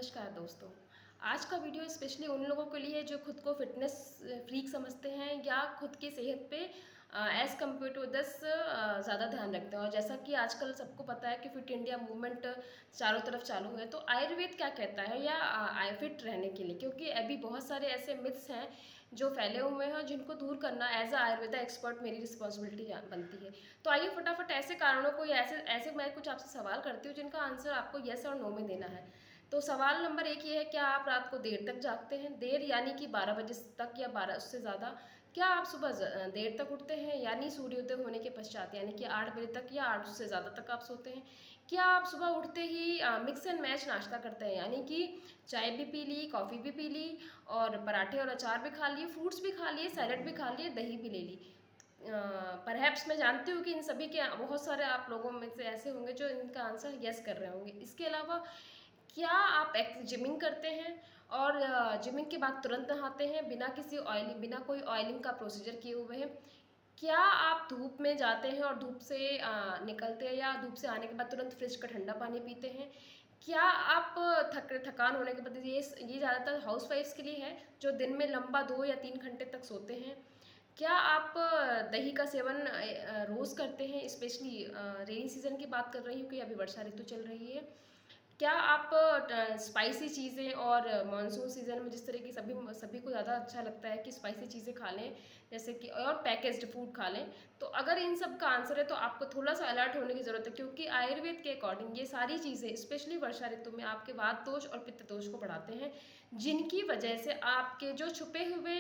नमस्कार दोस्तों। आज का वीडियो स्पेशली उन लोगों के लिए जो खुद को फिटनेस फ्रीक समझते हैं या खुद की सेहत पे एज़ कम्पेयर टू अदर्स ज़्यादा ध्यान रखते हैं। और जैसा कि आजकल सबको पता है कि फिट इंडिया मूवमेंट चारों तरफ चालू है, तो आयुर्वेद क्या कहता है या फिट रहने के लिए, क्योंकि अभी बहुत सारे ऐसे मिथ्स हैं जो फैले हुए हैं, जिनको दूर करना एज अ आयुर्वेदा एक्सपर्ट मेरी रिस्पॉन्सिबिलिटी बनती है। तो आइए फटाफट ऐसे कारणों को या ऐसे ऐसे मैं कुछ आपसे सवाल करती हूँ जिनका आंसर आपको येस और नो में देना है। तो सवाल नंबर 1 ये है, क्या आप रात को देर तक जागते हैं? देर यानी कि 12 बजे तक या 12 उससे ज़्यादा? क्या आप सुबह देर तक उठते हैं यानी सूर्योदय होने के पश्चात, यानी कि 8 बजे तक या 8 उससे ज़्यादा तक आप सोते हैं? क्या आप सुबह उठते ही मिक्स एंड मैच नाश्ता करते हैं, यानी कि चाय भी पी ली, कॉफ़ी भी पी ली और पराठे और अचार भी खा लिए, फ्रूट्स भी खा लिए, सैलेड भी खा लिए, दही भी ले ली? परहैप्स मैं जानती हूँ कि इन सभी के बहुत सारे आप लोगों में से ऐसे होंगे जो इनका आंसर येस कर रहे होंगे। इसके अलावा क्या आप जिमिंग करते हैं और जिमिंग के बाद तुरंत नहाते हैं बिना कोई ऑयलिंग का प्रोसीजर किए हुए हैं? क्या आप धूप में जाते हैं और धूप से निकलते हैं या धूप से आने के बाद तुरंत फ्रिज का ठंडा पानी पीते हैं? क्या आप थकान होने के बाद ये ज़्यादातर हाउसवाइफ्स के लिए है जो दिन में लंबा 2 या 3 घंटे तक सोते हैं? क्या आप दही का सेवन रोज़ करते हैं? स्पेशली रेनी सीज़न की बात कर रही हूँ कि अभी वर्षा ऋतु चल रही है। क्या आप स्पाइसी चीज़ें और मानसून सीज़न में जिस तरह की सभी को ज़्यादा अच्छा लगता है कि स्पाइसी चीज़ें खा लें, जैसे कि और पैकेज्ड फूड खा लें। तो अगर इन सब का आंसर है तो आपको थोड़ा-सा अलर्ट होने की ज़रूरत है, क्योंकि आयुर्वेद के अकॉर्डिंग ये सारी चीज़ें स्पेशली वर्षा ऋतु में आपके वात दोष और पित्त दोष को बढ़ाते हैं, जिनकी वजह से आपके जो छुपे हुए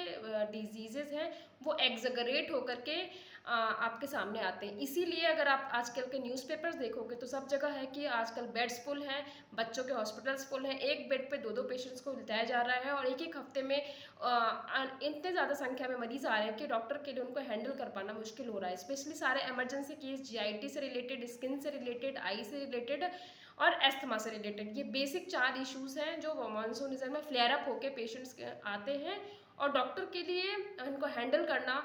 डिज़ीज़ेज़ हैं वो एक्ज़गरेट होकर के आपके सामने आते हैं। इसीलिए अगर आप आजकल के न्यूज़पेपर्स देखोगे तो सब जगह है कि आजकल बेड्स फुल हैं, बच्चों के हॉस्पिटल्स फुल हैं, एक बेड पे 2-2 पेशेंट्स को लिटाया जा रहा है और एक-एक हफ्ते में इतने ज़्यादा संख्या में मरीज़ आ रहे हैं कि डॉक्टर के लिए उनको हैंडल कर पाना मुश्किल हो रहा है। स्पेशली सारे इमरजेंसी केस जीआईटी से रिलेटेड, स्किन से रिलेटेड, आई से रिलेटेड और अस्थमा से रिलेटेड, ये बेसिक 4 इश्यूज़ हैं जो मानसून सीज़न में फ्लेयर अप होके पेशेंट्स आते हैं और डॉक्टर के लिए इनको हैंडल करना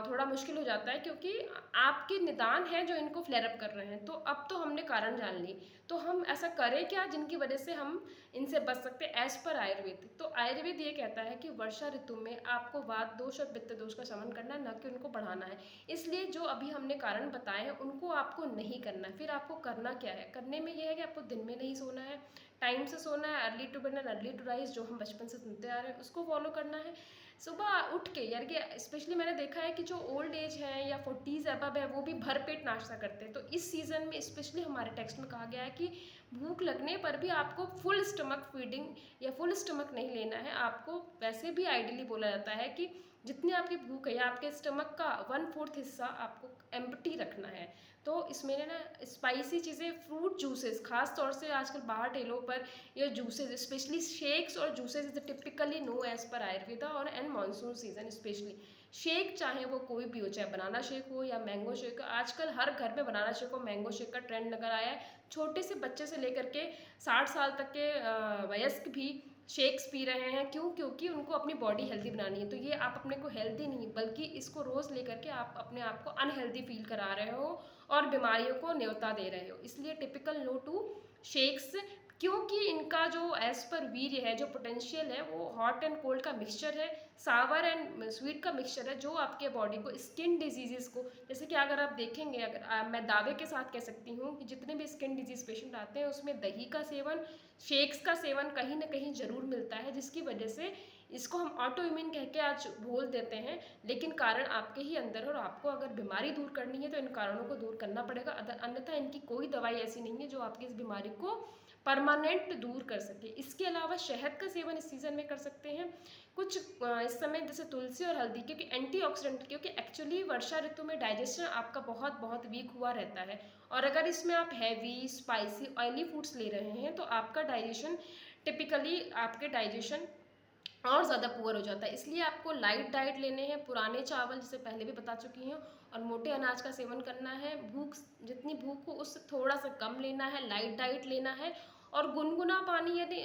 थोड़ा मुश्किल हो जाता है, क्योंकि आपके निदान हैं जो इनको फ्लेयर अप कर रहे हैं। तो अब तो हमने कारण जान ली, तो हम ऐसा करें क्या जिनकी वजह से हम इनसे बच सकते हैं एज़ पर आयुर्वेद? तो आयुर्वेद ये कहता है कि वर्षा ऋतु में आपको वात दोष और पित्त दोष का शमन करना है, ना कि उनको बढ़ाना है। इसलिए जो अभी हमने कारण बताए हैं उनको आपको नहीं करना है। फिर आपको करना क्या है? करने में ये है कि आपको दिन में नहीं सोना है, टाइम से सोना है, early to bed and early to rise जो हम बचपन से सुनते आ रहे हैं उसको फॉलो करना है। सुबह उठ के, यार कि स्पेशली मैंने देखा है कि जो ओल्ड एज है या 40s अबव है वो भी भरपेट नाश्ता करते हैं। तो इस सीज़न में स्पेशली हमारे टेक्स्ट में कहा गया है कि भूख लगने पर भी आपको फुल स्टमक फीडिंग या फुल स्टमक नहीं लेना है। आपको वैसे भी आइडियली बोला जाता है कि जितनी आपकी भूख है या आपके स्टमक का 1/4 हिस्सा आपको एम्प्टी रखना है। तो इसमें ना स्पाइसी चीज़ें, फ्रूट जूसेस खास तौर से आजकल बाहर ठेलों पर ये जूसेस स्पेशली शेक्स और juices is typically no age पर आयुर्वेदा और and monsoon season specially. Shake चाहे वो कोई भी हो, चाहे बनाना शेक हो या मैंगो शेक, आजकल हर घर में बनाना शेक और मैंगो शेक का ट्रेंड लगा आया है। छोटे से बच्चे से लेकर के 60 साल तक के वयस्क भी शेक्स पी रहे हैं। क्यों? क्योंकि उनको अपनी बॉडी हेल्दी बनानी है। तो ये आप अपने को हेल्दी नहीं बल्कि इसको रोज़ लेकर के आप अपने आप को अनहेल्दी फील करा रहे हो और बीमारियों को न्योता दे रहे हो। इसलिए टिपिकल नो टू शेक्स, क्योंकि इनका जो एज पर वीर्य है, जो पोटेंशियल है, वो हॉट एंड कोल्ड का मिक्सचर है, सावर एंड स्वीट का मिक्सचर है, जो आपके बॉडी को स्किन डिजीजेस को, जैसे कि अगर आप देखेंगे, अगर मैं दावे के साथ कह सकती हूँ कि जितने भी स्किन डिजीज पेशेंट आते हैं उसमें दही का सेवन, शेक्स का सेवन कहीं ना कहीं ज़रूर मिलता है, जिसकी वजह से इसको हम ऑटो इम्यून कह के आज बोल देते हैं, लेकिन कारण आपके ही अंदर है। और आपको अगर बीमारी दूर करनी है तो इन कारणों को दूर करना पड़ेगा, अन्यथा इनकी कोई दवाई ऐसी नहीं है जो आपकी इस बीमारी को परमानेंट दूर कर सके। इसके अलावा शहद का सेवन इस सीज़न में कर सकते हैं कुछ इस समय, जैसे तुलसी और हल्दी, क्योंकि एंटीऑक्सीडेंट, क्योंकि एक्चुअली वर्षा ऋतु में डाइजेशन आपका बहुत बहुत वीक हुआ रहता है और अगर इसमें आप हैवी स्पाइसी ऑयली फूड्स ले रहे हैं तो आपका डाइजेशन, टिपिकली आपके डाइजेशन और ज़्यादा पुअर हो जाता है। इसलिए आपको लाइट डाइट लेने हैं, पुराने चावल जिसे पहले भी बता चुकी हूँ, और मोटे अनाज का सेवन करना है। भूख, जितनी भूख हो उससे थोड़ा सा कम लेना है, लाइट डाइट लेना है और गुनगुना पानी, यदि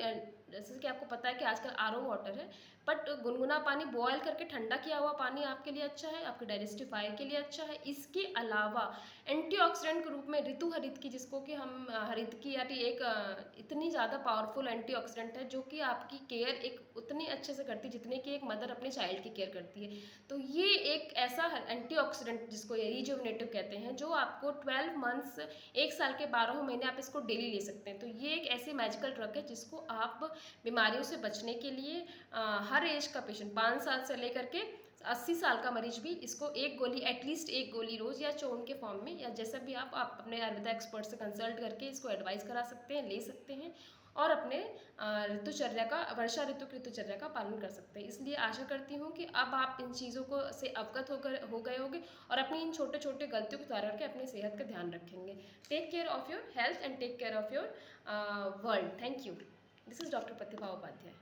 जैसे कि आपको पता है कि आजकल आरओ वाटर है, बट गुनगुना पानी बॉयल करके ठंडा किया हुआ पानी आपके लिए अच्छा है, आपके डाइजेस्टिव फाइल के लिए अच्छा है। इसके अलावा एंटीऑक्सीडेंट के रूप में ऋतु हरित की, जिसको कि हम हरित की यानी एक इतनी ज़्यादा पावरफुल एंटीऑक्सीडेंट है जो कि आपकी केयर एक उतनी अच्छे से करती है जितने कि एक मदर अपने चाइल्ड की केयर करती है। तो ये एक ऐसा एंटीऑक्सीडेंट जिसको ये रिजुविनेटिव कहते हैं, जो आपको 12 मंथ्स, 1 साल के 12 महीने आप इसको डेली ले सकते हैं। तो ये एक ऐसी मैजिकल ड्रग है जिसको आप बीमारियों से बचने के लिए हर एज का पेशेंट, 5 साल से लेकर के 80 साल का मरीज भी इसको एक गोली, एटलीस्ट एक गोली रोज या चूर्ण के फॉर्म में या जैसा भी आप अपने आयुर्वेदा एक्सपर्ट से कंसल्ट करके इसको एडवाइस करा सकते हैं, ले सकते हैं और अपने ऋतुचर्या का, वर्षा ऋतु की ऋतुचर्या का पालन कर सकते हैं। इसलिए आशा करती हूँ कि अब आप इन चीज़ों को से अवगत हो गए होंगे और अपनी इन छोटे छोटे गलतियों को सुधार करके अपनी सेहत का ध्यान रखेंगे। Take care of your health and take care of your world. Thank you. This is doctor Pratibha Upadhyay.